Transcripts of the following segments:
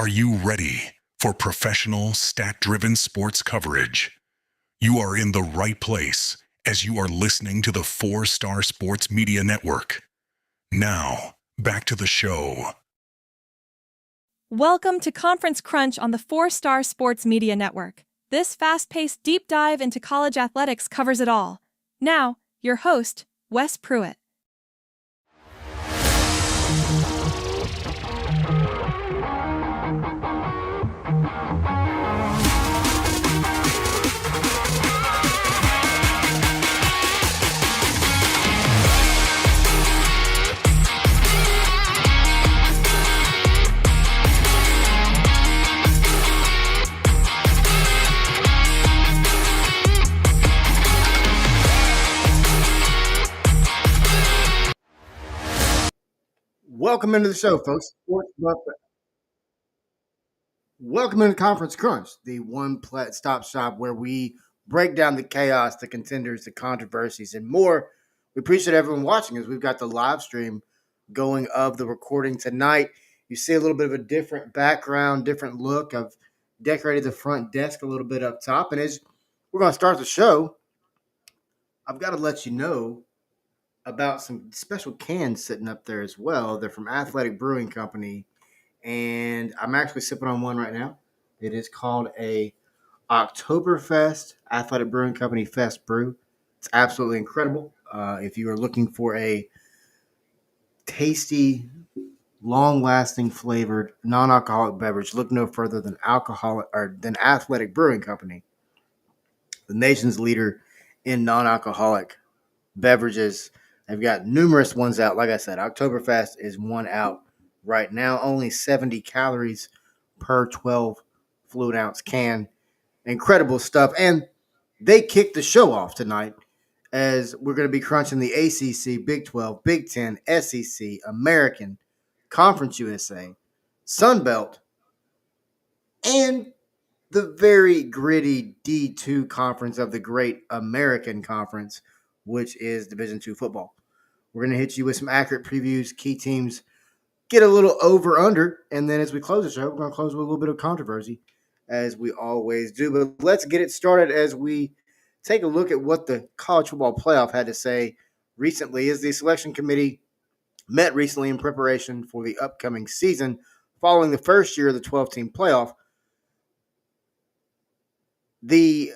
Are you ready for professional, stat-driven sports coverage? You are in the right place as you are listening to the 4 Star Sports Media Network. Now, back to the show. Welcome to Conference Crunch on the 4 Star Sports Media Network. This fast-paced deep dive into college athletics covers it all. Now, your host, Wes Pruitt. Welcome into the show, folks. Welcome into Conference Crunch, the one-stop shop where we break down the chaos, the contenders, the controversies, and more. We appreciate everyone watching as we've got the live stream going of the recording tonight. You see a little bit of a different background, different look. I've decorated the front desk a little bit up top. And as we're going to start the show, I've got to let you know about some special cans sitting up there as well. They're from Athletic Brewing Company, and I'm actually sipping on one right now. It is called a Oktoberfest Athletic Brewing Company Fest Brew. It's absolutely incredible. If you are looking for a tasty, long-lasting flavored, non-alcoholic beverage, look no further than Athletic Brewing Company, the nation's leader in non-alcoholic beverages. They've got numerous ones out. Like I said, Oktoberfest is one out right now. Only 70 calories per 12 fluid ounce can. Incredible stuff. And they kicked the show off tonight as we're going to be crunching the ACC, Big 12, Big 10, SEC, American, Conference USA, Sun Belt, and the very gritty D2 conference of the Great American Conference, which is Division II football. We're going to hit you with some accurate previews, key teams, get a little over-under, and then as we close the show, we're going to close with a little bit of controversy, as we always do. But let's get it started as we take a look at what the College Football Playoff had to say recently. As the selection committee met recently in preparation for the upcoming season, following the first year of the 12-team playoff, the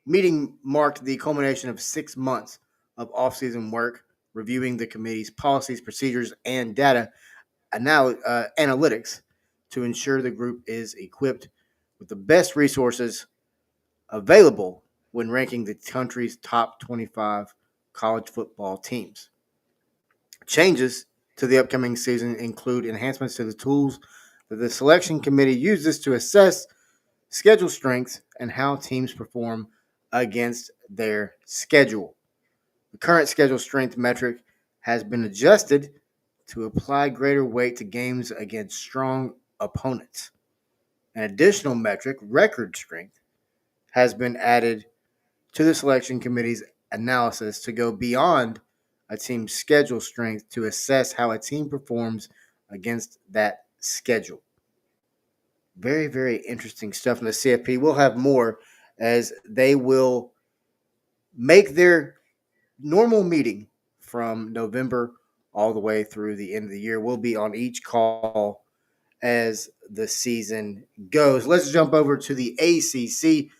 meeting marked the culmination of 6 months of off-season work, reviewing the committee's policies, procedures, and data analytics to ensure the group is equipped with the best resources available when ranking the country's top 25 college football teams. Changes to the upcoming season include enhancements to the tools that the selection committee uses to assess schedule strength and how teams perform against their schedule. The current schedule strength metric has been adjusted to apply greater weight to games against strong opponents. An additional metric, record strength, has been added to the selection committee's analysis to go beyond a team's schedule strength to assess how a team performs against that schedule. Very, very interesting stuff in the CFP. We'll have more as they will make their normal meeting from November all the way through the end of the year. We'll be on each call as the season goes. Let's jump over to the ACC.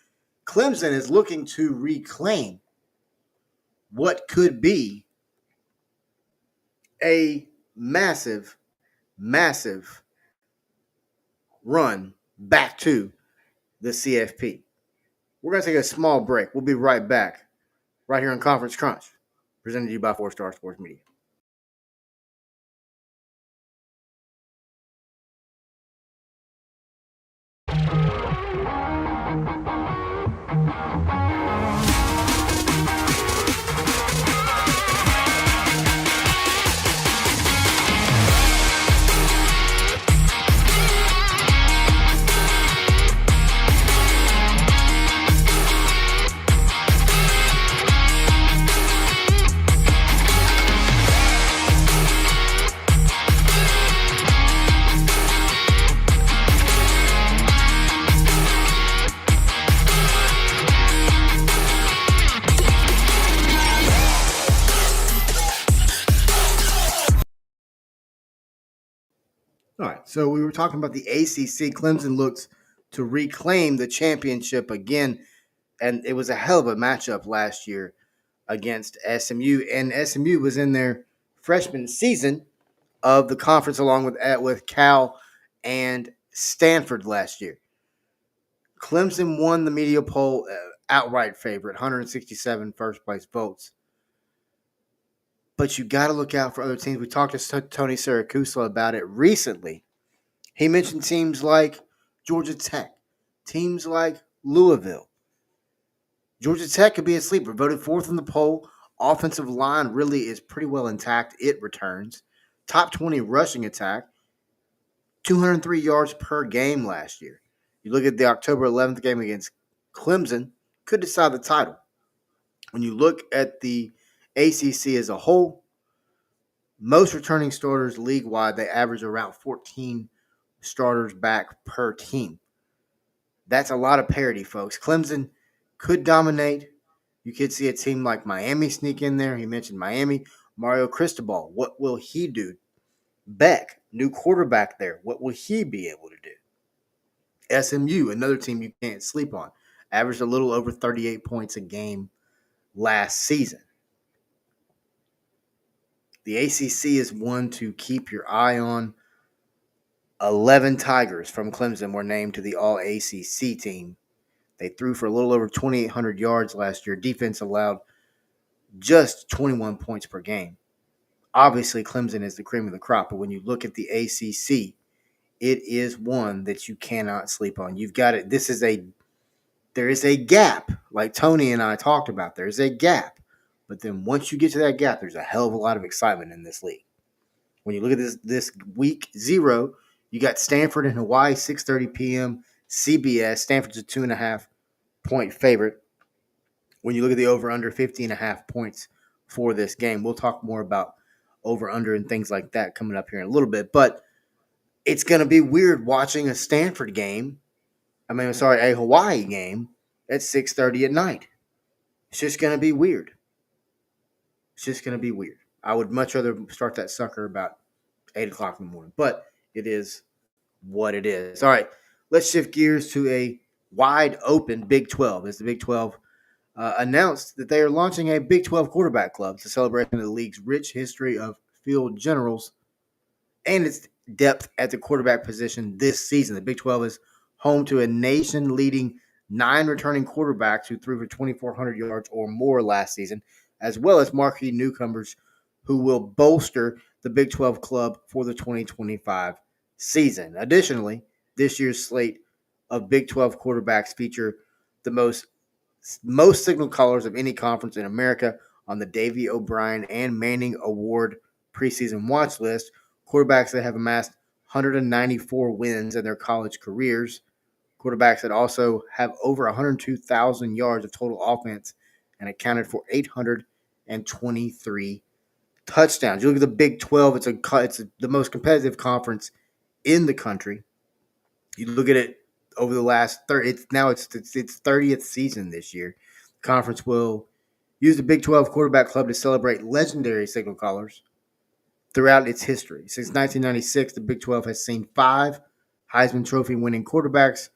Clemson is looking to reclaim what could be a massive, massive run back to the CFP. We're going to take a small break. We'll be right back right here on Conference Crunch, presented to you by 4 Star Sports Media. All right, so we were talking about the ACC. Clemson looks to reclaim the championship again, and it was a hell of a matchup last year against SMU, and SMU was in their freshman season of the conference along with Cal and Stanford last year. Clemson won the media poll outright favorite, 167 first place votes. But you got to look out for other teams. We talked to Tony Siracusa about it recently. He mentioned teams like Georgia Tech, teams like Louisville. Georgia Tech could be a sleeper. Voted fourth in the poll. Offensive line really is pretty well intact. It returns. Top 20 rushing attack. 203 yards per game last year. You look at the October 11th game against Clemson, could decide the title. When you look at the ACC as a whole, most returning starters league-wide, they average around 14 starters back per team. That's a lot of parity, folks. Clemson could dominate. You could see a team like Miami sneak in there. He mentioned Miami. Mario Cristobal, what will he do? Beck, new quarterback there. What will he be able to do? SMU, another team you can't sleep on, averaged a little over 38 points a game last season. The ACC is one to keep your eye on. 11 Tigers from Clemson were named to the All-ACC team. They threw for a little over 2,800 yards last year. Defense allowed just 21 points per game. Obviously, Clemson is the cream of the crop, but when you look at the ACC, it is one that you cannot sleep on. You've got it. There is a gap, like Tony and I talked about. There is a gap. But then once you get to that gap, there's a hell of a lot of excitement in this league. When you look at this week 0, you got Stanford and Hawaii, 6:30 p.m. CBS. Stanford's a 2.5-point favorite. When you look at the over-under, 50.5 points for this game. We'll talk more about over-under and things like that coming up here in a little bit. But it's going to be weird watching a Stanford game. A Hawaii game at 6:30 at night. It's just going to be weird. I would much rather start that sucker about 8 o'clock in the morning. But it is what it is. All right, let's shift gears to a wide open Big 12. As the Big 12 announced that they are launching a Big 12 quarterback club to celebrate the league's rich history of field generals and its depth at the quarterback position this season. The Big 12 is home to a nation-leading 9 returning quarterbacks who threw for 2,400 yards or more last season, as well as marquee newcomers who will bolster the Big 12 club for the 2025 season. Additionally, this year's slate of Big 12 quarterbacks feature the most signal callers of any conference in America on the Davey O'Brien and Manning Award preseason watch list. Quarterbacks that have amassed 194 wins in their college careers. Quarterbacks that also have over 102,000 yards of total offense and accounted for 823 touchdowns. You look at the Big 12, it's the most competitive conference in the country. You look at it over the last its 30th season this year. The conference will use the Big 12 quarterback club to celebrate legendary signal callers throughout its history. Since 1996, the Big 12 has seen 5 Heisman Trophy winning quarterbacks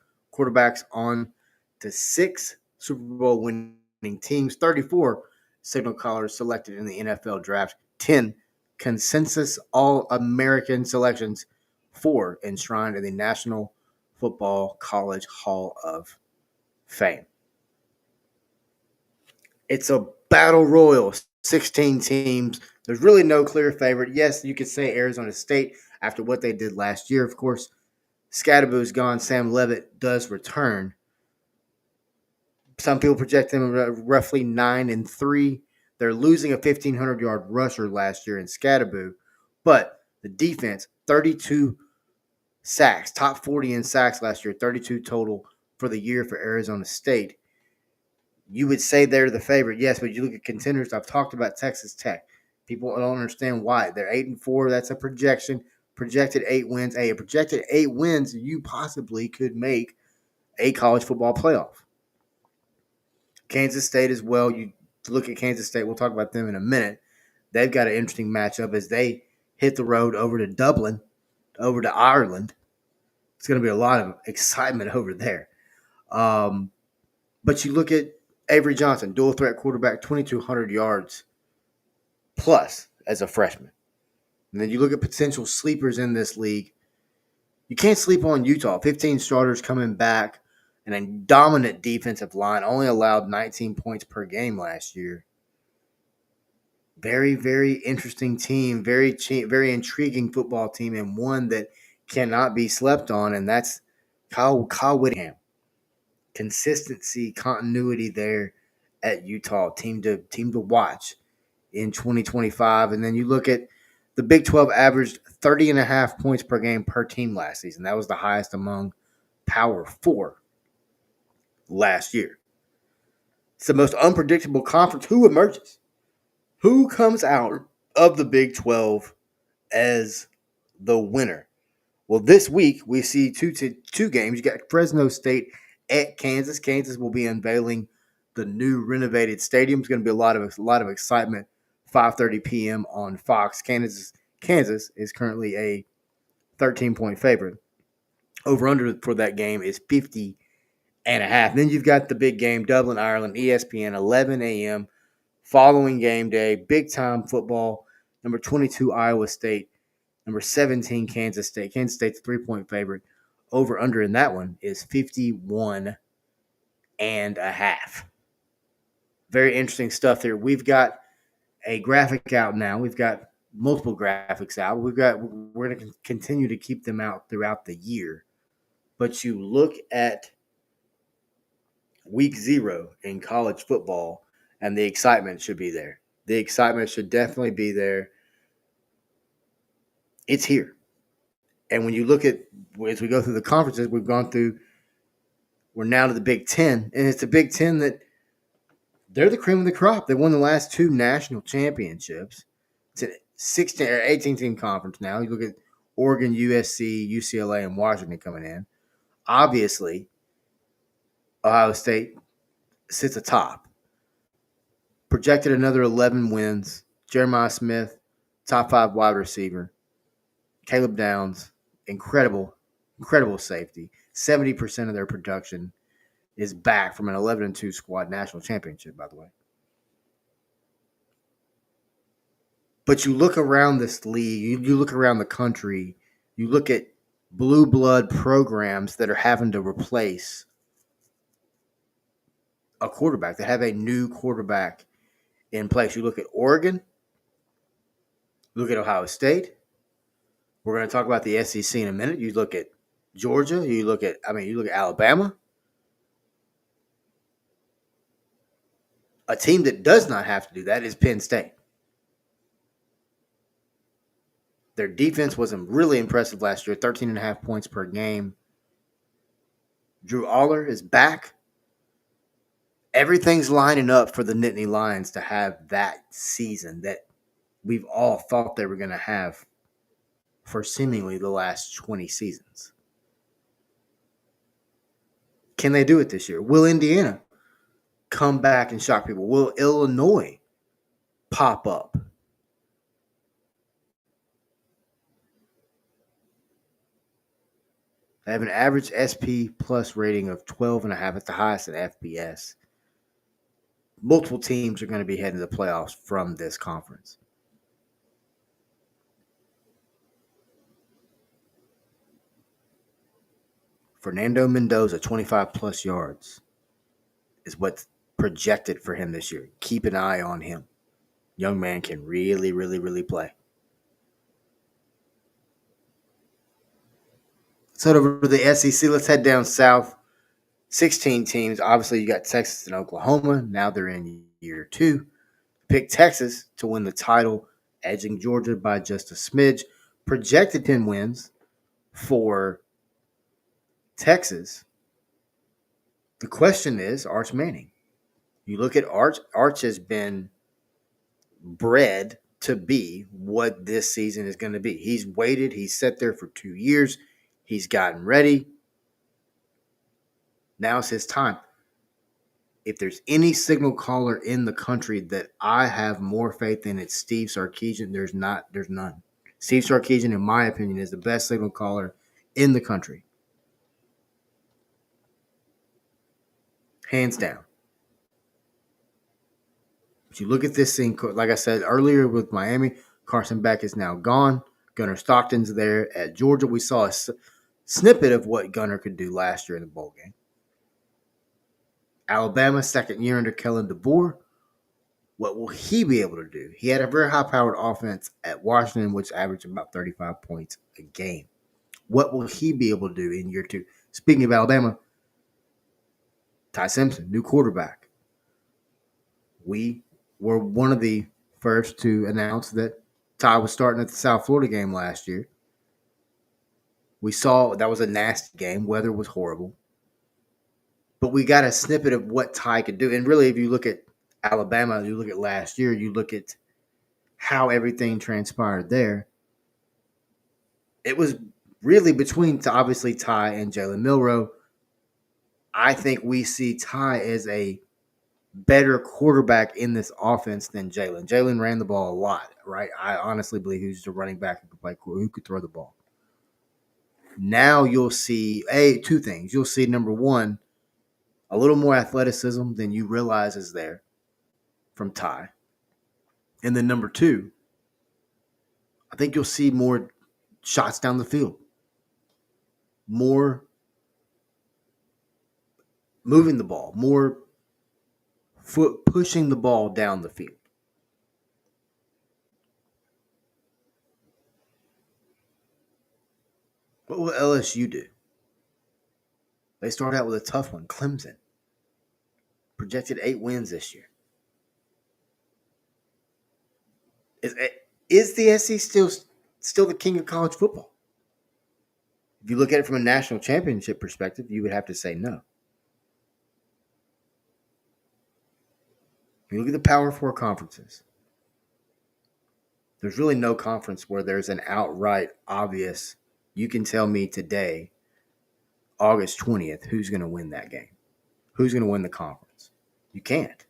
on to 6 Super Bowl winning teams, 34 signal callers selected in the NFL draft, 10 consensus All-American selections, 4 enshrined in the National Football College Hall of Fame. It's a battle royal, 16 teams. There's really no clear favorite. Yes, you could say Arizona State after what they did last year. Of course, Scadaboo's gone. Sam Levitt does return. Some people project them roughly 9-3. They're losing a 1,500-yard rusher last year in Scadaboo, but the defense, 32 sacks, top 40 in sacks last year, 32 total for the year for Arizona State. You would say they're the favorite, yes, but you look at contenders. I've talked about Texas Tech. People don't understand why. They're 8-4. That's a projection. Projected 8 wins. A projected 8 wins, you possibly could make a college football playoff. Kansas State as well. You look at Kansas State. We'll talk about them in a minute. They've got an interesting matchup as they hit the road over to Dublin over to Ireland. It's going to be a lot of excitement over there. But you look at Avery Johnson, dual threat quarterback, 2,200 yards plus as a freshman. And then you look at potential sleepers in this league. You can't sleep on Utah. 15 starters coming back and a dominant defensive line. Only allowed 19 points per game last year. Very, very interesting team. Very intriguing football team, and one that cannot be slept on, and that's Kyle Whittingham. Consistency, continuity there at Utah. Team to watch in 2025. And then you look at the Big 12 averaged 30.5 points per game per team last season. That was the highest among Power 4 last year. It's the most unpredictable conference. Who emerges? Who comes out of the Big 12 as the winner? Well, this week we see two games. You got Fresno State at Kansas. Kansas will be unveiling the new renovated stadium. It's going to be a lot of excitement. 5:30 p.m. on Fox. Kansas is currently a 13-point favorite. Over under for that game is 50.5. Then you've got the big game, Dublin, Ireland, ESPN, 11 a.m. following game day, big time football. Number 22 Iowa State, number 17 Kansas State. Kansas State's a 3-point favorite. Over under in that one is 51.5. Very interesting stuff there. We've got a graphic out now. We've got multiple graphics out. We're going to continue to keep them out throughout the year. But you look at week 0 in college football, and the excitement should be there. The excitement should definitely be there. It's here. And when you look at, as we go through the conferences, we're now to the Big Ten, and it's the Big Ten that they're the cream of the crop. They won the last 2 national championships. It's a 16 or 18-team conference now. You look at Oregon, USC, UCLA, and Washington coming in. Obviously, Ohio State sits atop. Projected another 11 wins. Jeremiah Smith, top 5 wide receiver. Caleb Downs, incredible safety. 70% of their production is back from an 11-2 squad national championship, by the way. But you look around this league, you look around the country, you look at blue blood programs that are having to replace a quarterback, that have a new quarterback in place. You look at Oregon, you look at Ohio State. We're going to talk about the SEC in a minute. You look at Georgia, you look at Alabama. A team that does not have to do that is Penn State. Their defense was really impressive last year, 13.5 points per game. Drew Aller is back. Everything's lining up for the Nittany Lions to have that season that we've all thought they were going to have for seemingly the last 20 seasons. Can they do it this year? Will Indiana come back and shock people? Will Illinois pop up? They have an average SP plus rating of 12.5 at the highest in FBS. Multiple teams are going to be heading to the playoffs from this conference. Fernando Mendoza, 25-plus yards, is what's projected for him this year. Keep an eye on him. Young man can really, really, really play. Let's head over to the SEC. Let's head down south. 16 teams. Obviously, you got Texas and Oklahoma. Now they're in year 2. Pick Texas to win the title, edging Georgia by just a smidge. Projected 10 wins for Texas. The question is Arch Manning. You look at Arch. Arch has been bred to be what this season is going to be. He's waited. He's sat there for 2 years. He's gotten ready. Now it's his time. If there's any signal caller in the country that I have more faith in, it's Steve Sarkisian. There's none. Steve Sarkisian, in my opinion, is the best signal caller in the country. Hands down. But you look at this thing, like I said earlier with Miami, Carson Beck is now gone. Gunnar Stockton's there. At Georgia, we saw a snippet of what Gunnar could do last year in the bowl game. Alabama, second year under Kellen DeBoer. What will he be able to do? He had a very high-powered offense at Washington, which averaged about 35 points a game. What will he be able to do in year two? Speaking of Alabama, Ty Simpson, new quarterback. We were one of the first to announce that Ty was starting at the South Florida game last year. We saw that was a nasty game. Weather was horrible. But we got a snippet of what Ty could do. And really, if you look at Alabama, you look at last year, you look at how everything transpired there. It was really between, obviously, Ty and Jalen Milroe. I think we see Ty as a better quarterback in this offense than Jalen. Jalen ran the ball a lot, right? I honestly believe he was just a running back who could throw the ball. Now you'll see, two things. You'll see, number one, a little more athleticism than you realize is there from Ty. And then number two, I think you'll see more shots down the field. More moving the ball, more foot pushing the ball down the field. What will LSU do? They start out with a tough one, Clemson. Projected 8 wins this year. Is the SEC still the king of college football? If you look at it from a national championship perspective, you would have to say no. If you look at the Power 4 conferences, there's really no conference where there's an outright obvious, you can tell me today, August 20th, who's going to win that game. Who's going to win the conference? You can't.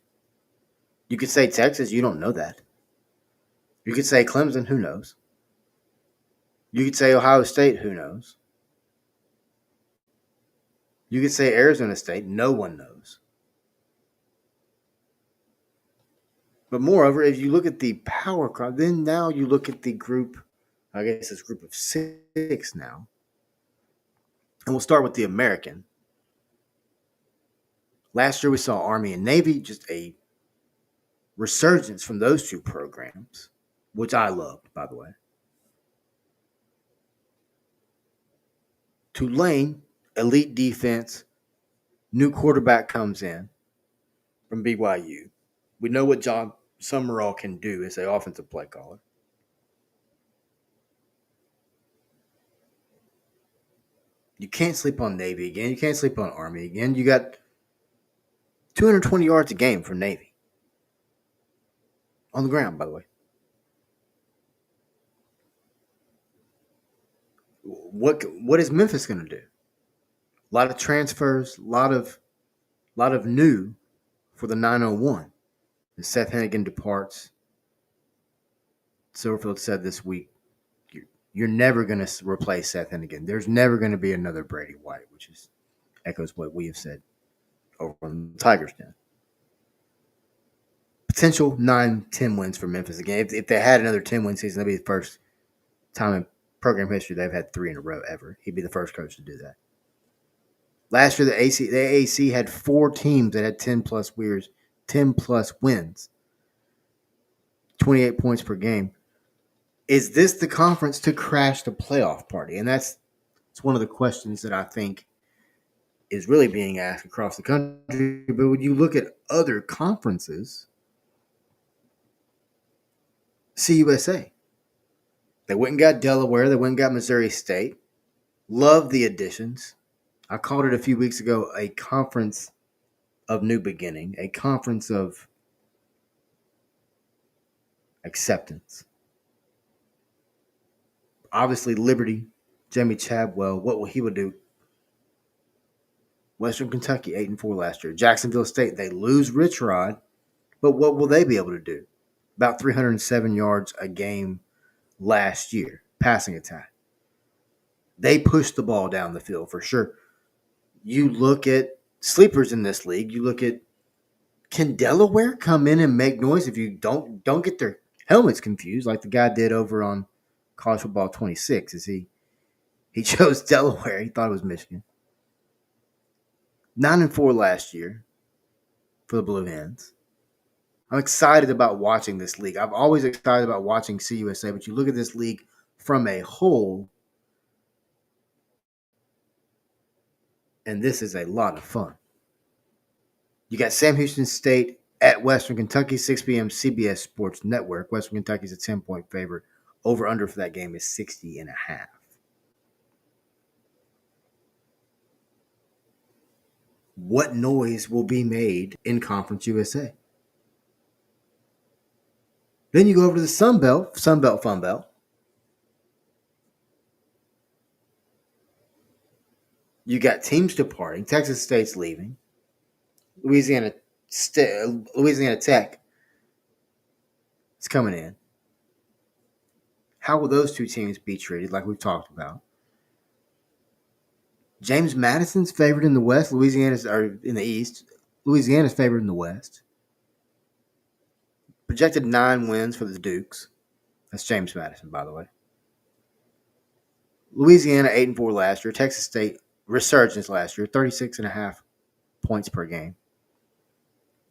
You could say Texas, you don't know that. You could say Clemson, who knows? You could say Ohio State, who knows? You could say Arizona State, no one knows. But moreover, if you look at the power crowd, then now you look at the group, I guess it's group of 6 now. And we'll start with the American. Last year we saw Army and Navy, just a resurgence from those two programs, which I loved, by the way. Tulane, elite defense, new quarterback comes in from BYU. We know what John Summerall can do as an offensive play caller. You can't sleep on Navy again. You can't sleep on Army again. You got 220 yards a game for Navy. On the ground, by the way. What is Memphis going to do? A lot of transfers, a lot of new for the 901. As Seth Hennigan departs, Silverfield said this week, you're never going to replace Seth Hennigan. There's never going to be another Brady White, which echoes what we have said over on the Tigers Den. Potential 9-10 wins for Memphis again. If they had another 10-win season, that'd be the first time in program history they've had 3 in a row ever. He'd be the first coach to do that. Last year, the AAC had 4 teams that had 10-plus wins, 28 points per game. Is this the conference to crash the playoff party? And it's one of the questions that I think is really being asked across the country. But when you look at other conferences, CUSA, they went and got Delaware. They went and got Missouri State. Love the additions. I called it a few weeks ago a conference of new beginning, a conference of acceptance. Obviously, Liberty, Jimmy Chadwell, what will he would do? Western Kentucky, 8-4 last year. Jacksonville State, they lose Rich Rod, but what will they be able to do? About 307 yards a game last year. passing attack. They push the ball down the field for sure. You look at sleepers in this league. You look at, can Delaware come in and make noise if you don't get their helmets confused like the guy did over on College Football 26? He chose Delaware. He thought it was Michigan. 9-4 last year for the Blue Hens. I'm excited about watching this league. I'm always excited about watching CUSA, but you look at this league from a whole, and this is a lot of fun. You got Sam Houston State at Western Kentucky, 6 p.m. CBS Sports Network. Western Kentucky's a 10-point favorite. Over-under for that game is 60.5. What noise will be made in Conference USA? Then you go over to the Sun Belt, Fun Belt. You got teams departing. Texas State's leaving. Louisiana Tech is coming in. How will those two teams be treated, like we've talked about? James Madison's favored in the West. Louisiana's are in the East. Louisiana's favored in the West. Projected 9 wins for the Dukes. That's James Madison, by the way. Louisiana 8-4 last year. Texas State resurgence last year, 36.5 points per game.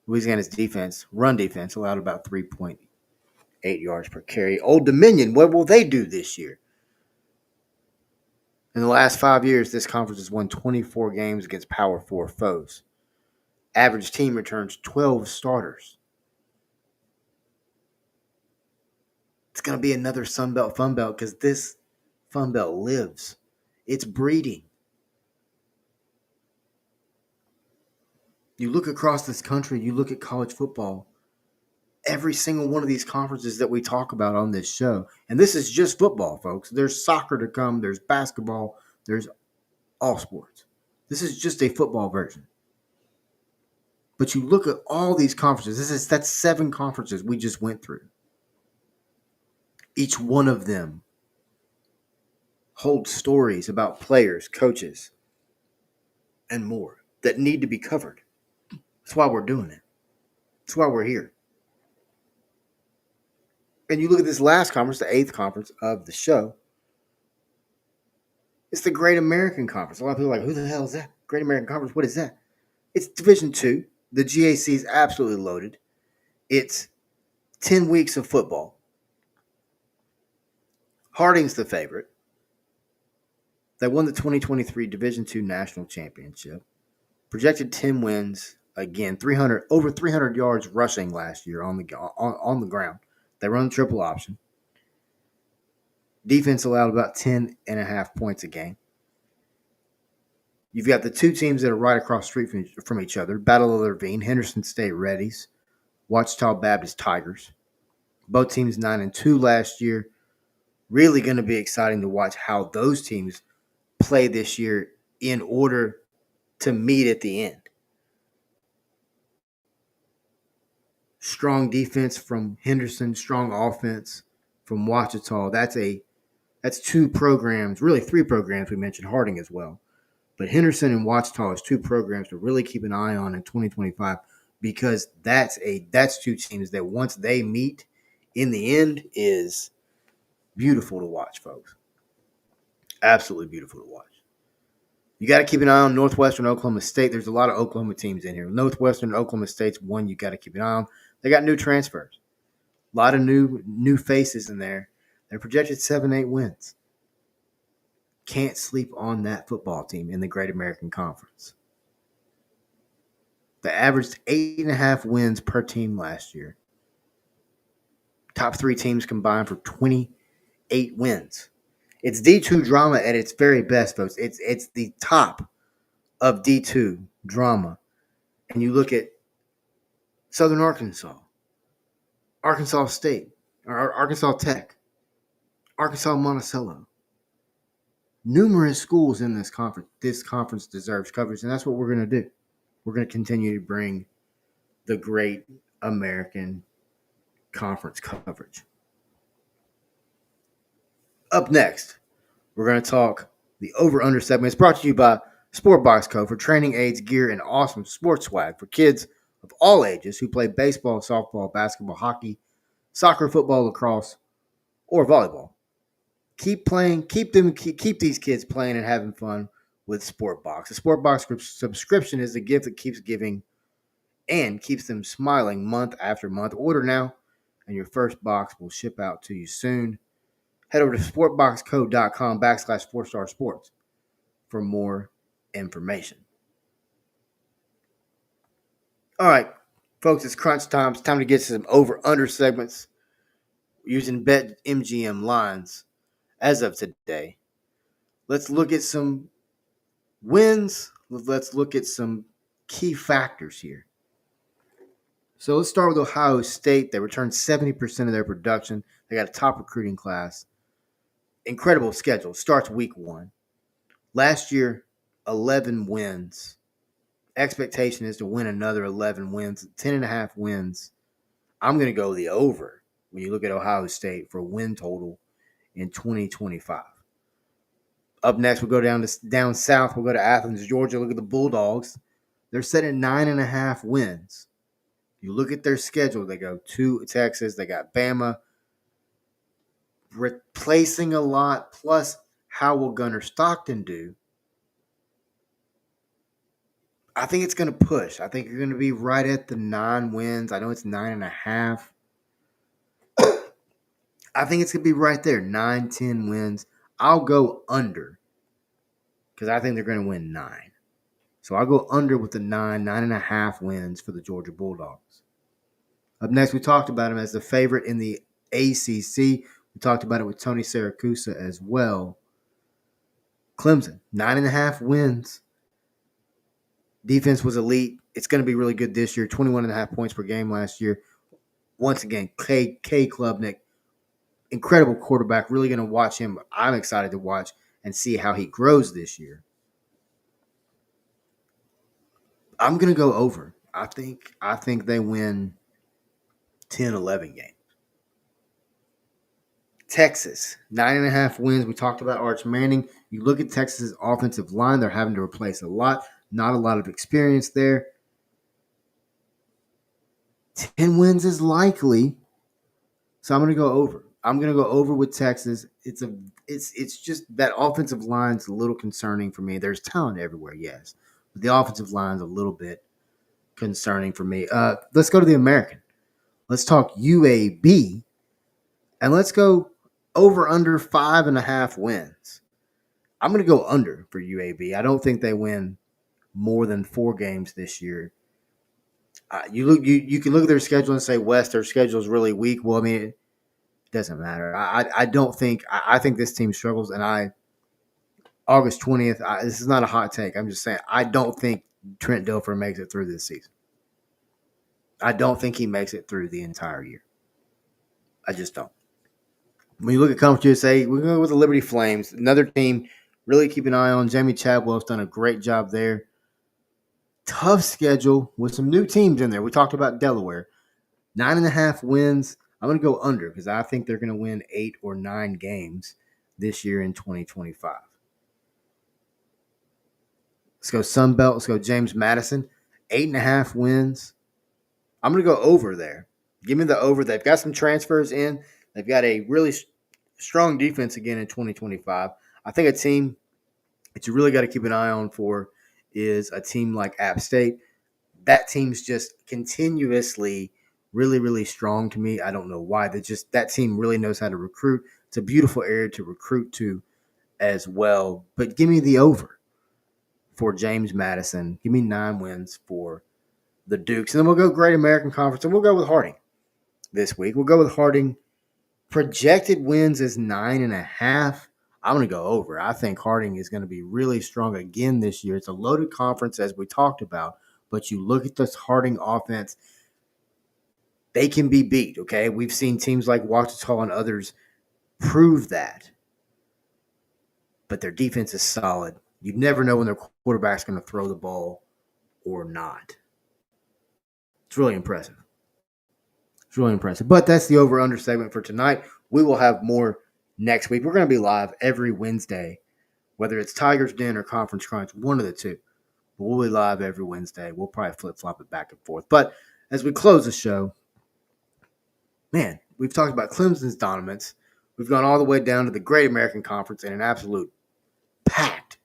Louisiana's run defense, allowed about 3.8 yards per carry. Old Dominion, what will they do this year? In the last 5 years, this conference has won 24 games against Power 4 foes. Average team returns 12 starters. It's going to be another Sun Belt, Fun Belt, because this Fun Belt lives. It's breeding. You look across this country, you look at college football, every single one of these conferences that we talk about on this show, and this is just football, folks. There's soccer to come, there's basketball, there's all sports. This is just a football version. But you look at all these conferences, that's 7 conferences we just went through. Each one of them holds stories about players, coaches, and more that need to be covered. That's why we're doing it. That's why we're here. And you look at this last conference, the 8th conference of the show. It's the Great American Conference. A lot of people are like, who the hell is that? Great American Conference, what is that? It's Division II. The GAC is absolutely loaded. It's 10 weeks of football. Harding's the favorite. They won the 2023 Division II National Championship. Projected 10 wins. Again, over 300 yards rushing last year on the ground. They run the triple option. Defense allowed about 10.5 points a game. You've got the two teams that are right across the street from each other. Battle of the Ravine, Henderson State Reddies, Ouachita Baptist Tigers. Both teams 9-2 last year. Really going to be exciting to watch how those teams play this year in order to meet at the end. Strong defense from Henderson, strong offense from Ouachita. That's 2 programs, really 3 programs. We mentioned Harding as well. But Henderson and Ouachita is 2 programs to really keep an eye on in 2025 because that's 2 teams that once they meet in the end is beautiful to watch, folks. Absolutely beautiful to watch. You got to keep an eye on Northwestern Oklahoma State. There's a lot of Oklahoma teams in here. Northwestern Oklahoma State's one you got to keep an eye on. They got new transfers. A lot of new faces in there. They're projected 7-8 wins. Can't sleep on that football team in the Great American Conference. They averaged 8.5 wins per team last year. Top 3 teams combined for 28 wins. It's D2 drama at its very best, folks. It's the top of D2 drama. And you look at Southern Arkansas, Arkansas State, or Arkansas Tech, Arkansas Monticello. Numerous schools in this conference. This conference deserves coverage, and that's what we're going to do. We're going to continue to bring the Great American Conference coverage. Up next, we're going to talk the over-under segment. It's brought to you by Sportbox Co. for training aids, gear, and awesome sports swag for kids of all ages who play baseball, softball, basketball, hockey, soccer, football, lacrosse, or volleyball. Keep playing, keep these kids playing and having fun with Sportbox. The Sportbox subscription is the gift that keeps giving and keeps them smiling month after month. Order now, and your first box will ship out to you soon. Head over to sportboxco.com/4starsports for more information. All right, folks, it's crunch time. It's time to get to some over-under segments using BetMGM lines as of today. Let's look at some wins. Let's look at some key factors here. So let's start with Ohio State. They returned 70% of their production. They got a top recruiting class. Incredible schedule. Starts week 1. Last year, 11 wins. Expectation is to win another 11 wins, 10.5 wins. I'm going to go the over when you look at Ohio State for win total in 2025. Up next, we'll go down south. We'll go to Athens, Georgia. Look at the Bulldogs. They're set at 9.5 wins. You look at their schedule. They go to Texas. They got Bama. Replacing a lot. Plus, how will Gunnar Stockton do? I think it's going to push. I think you're going to be right at the 9 wins. I know it's 9.5. I think it's going to be right there, 9, 10 wins. I'll go under because I think they're going to win 9. So I'll go under with the 9.5 wins for the Georgia Bulldogs. Up next, we talked about him as the favorite in the ACC. We talked about it with Tony Siracusa as well. Clemson, 9.5 wins. Defense was elite. It's going to be really good this year. 21.5 points per game last year. Once again, K. Klubnik, incredible quarterback. Really going to watch him. I'm excited to watch and see how he grows this year. I'm going to go over. I think they win 10, 11 games. Texas, 9.5 wins. We talked about Arch Manning. You look at Texas's offensive line, they're having to replace a lot. Not a lot of experience there. 10 wins is likely. So I'm going to go over. I'm going to go over with Texas. It's just that offensive line's a little concerning for me. There's talent everywhere, yes. But the offensive line's a little bit concerning for me. Let's go to the American. Let's talk UAB. And let's go over under 5.5 wins. I'm going to go under for UAB. I don't think they win more than 4 games this year. You can look at their schedule and say, West, their schedule is really weak. Well, I mean, it doesn't matter. I don't think – I think this team struggles, and August 20th, this is not a hot take. I'm just saying I don't think Trent Dilfer makes it through this season. I don't think he makes it through the entire year. I just don't. When you look at Conference USA, we're going to go with the Liberty Flames. Another team really keep an eye on. Jamie Chadwell's done a great job there. Tough schedule with some new teams in there. We talked about Delaware. 9.5 wins. I'm going to go under because I think they're going to win 8 or 9 games this year in 2025. Let's go Sun Belt. Let's go James Madison. 8.5 wins. I'm going to go over there. Give me the over. They've got some transfers in. They've got a really strong defense again in 2025. I think a team that you really got to keep an eye on for is a team like App State. That team's just continuously really, really strong to me. I don't know why. That team really knows how to recruit. It's a beautiful area to recruit to as well. But give me the over for James Madison. Give me 9 wins for the Dukes. And then we'll go Great American Conference, and we'll go with Harding this week. We'll go with Harding. Projected wins is 9.5. I'm going to go over. I think Harding is going to be really strong again this year. It's a loaded conference, as we talked about, but you look at this Harding offense, they can be beat, okay? We've seen teams like Ouachita and others prove that. But their defense is solid. You never know when their quarterback's going to throw the ball or not. It's really impressive. It's really impressive. But that's the over-under segment for tonight. We will have more next week. We're going to be live every Wednesday, whether it's Tigers Den or Conference Crunch, one of the two. We'll be live every Wednesday. We'll probably flip-flop it back and forth. But as we close the show, man, we've talked about Clemson's dominance. We've gone all the way down to the Great American Conference in an absolute packed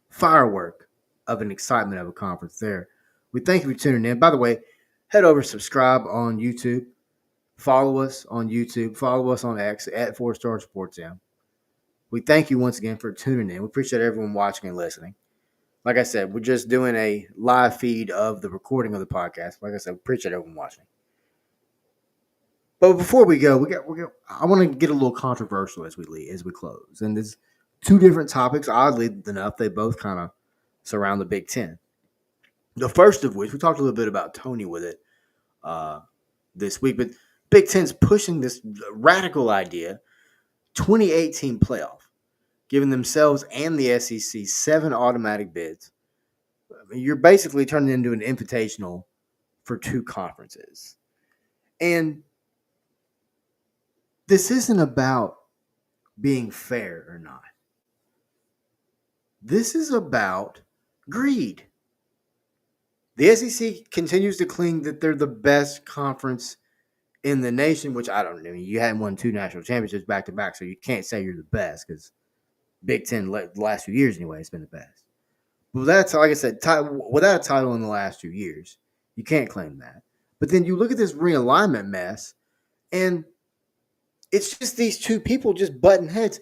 firework of an excitement of a conference there. We thank you for tuning in. By the way, head over, subscribe on YouTube. Follow us on YouTube. Follow us on X at 4-Star Sports M. We thank you once again for tuning in. We appreciate everyone watching and listening. Like I said, we're just doing a live feed of the recording of the podcast. Like I said, we appreciate everyone watching. But before we go, I want to get a little controversial as we close. And there's two different topics. Oddly enough, they both kind of surround the Big Ten. The first of which, we talked a little bit about Tony with it this week, but Big Ten's pushing this radical idea, 2018 playoff, giving themselves and the SEC 7 automatic bids. I mean, you're basically turning it into an invitational for 2 conferences. And this isn't about being fair or not. This is about greed. The SEC continues to claim that they're the best conference in the nation, which I don't know. You hadn't won 2 national championships back to back, so you can't say you're the best because Big Ten, the last few years anyway, it's been the best. But that's, like I said, without a title in the last 2 years, you can't claim that. But then you look at this realignment mess, and it's just these 2 people just butting heads.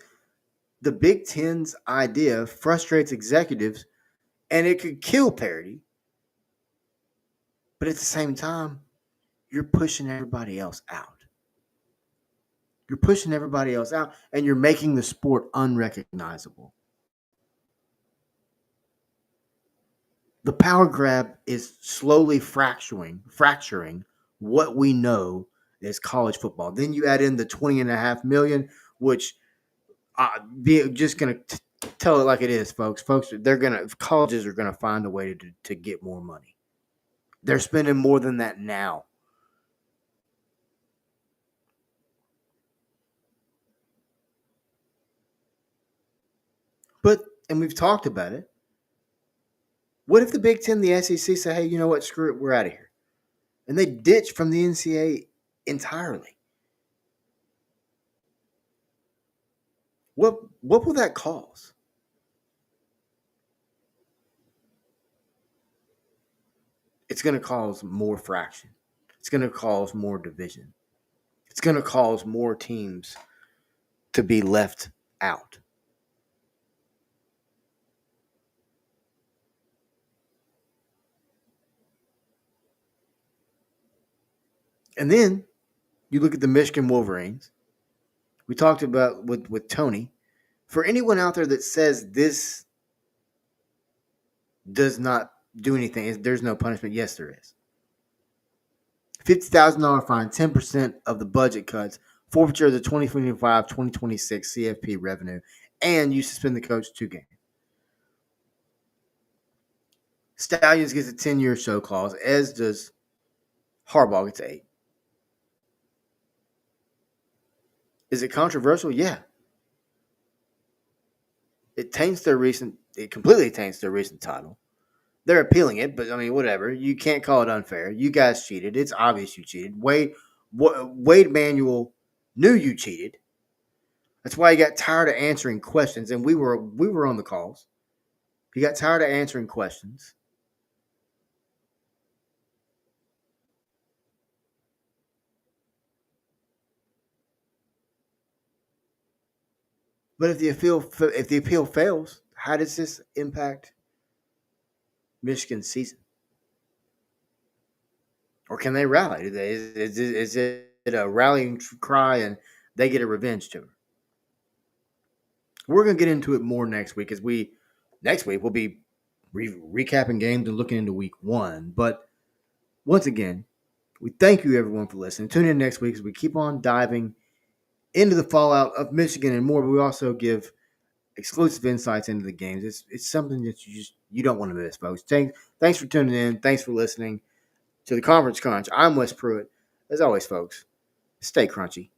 The Big Ten's idea frustrates executives, and it could kill parity. But at the same time, you're pushing everybody else out. You're pushing everybody else out, and you're making the sport unrecognizable. The power grab is slowly fracturing what we know as college football. Then you add in the $20.5 million, which just going to tell it like it is, folks. Colleges are gonna find a way to get more money. They're spending more than that now. And we've talked about it. What if the Big Ten, the SEC say, hey, you know what, screw it, we're out of here. And they ditch from the NCAA entirely. What will that cause? It's going to cause more fraction. It's going to cause more division. It's going to cause more teams to be left out. And then you look at the Michigan Wolverines. We talked about with Tony. For anyone out there that says this does not do anything, there's no punishment, yes, there is. $50,000 fine, 10% of the budget cuts, forfeiture of the 2025-2026 CFP revenue, and you suspend the coach 2 games. Stallions gets a 10-year show clause, as does Harbaugh gets 8. Is it controversial? Yeah. It completely taints their recent title. They're appealing it, but I mean, whatever. You can't call it unfair. You guys cheated. It's obvious you cheated. Wade Manuel knew you cheated. That's why he got tired of answering questions, and we were on the calls. He got tired of answering questions. But if the appeal fails, how does this impact Michigan's season? Or can they rally? Is it a rallying cry and they get a revenge tour? We're going to get into it more next week next week we'll be recapping games and looking into week 1. But once again, we thank you everyone for listening. Tune in next week as we keep on diving into the fallout of Michigan and more, but we also give exclusive insights into the games. It's something that you don't want to miss, folks. Thanks for tuning in. Thanks for listening to the Conference Crunch. I'm Wes Pruitt. As always, folks, stay crunchy.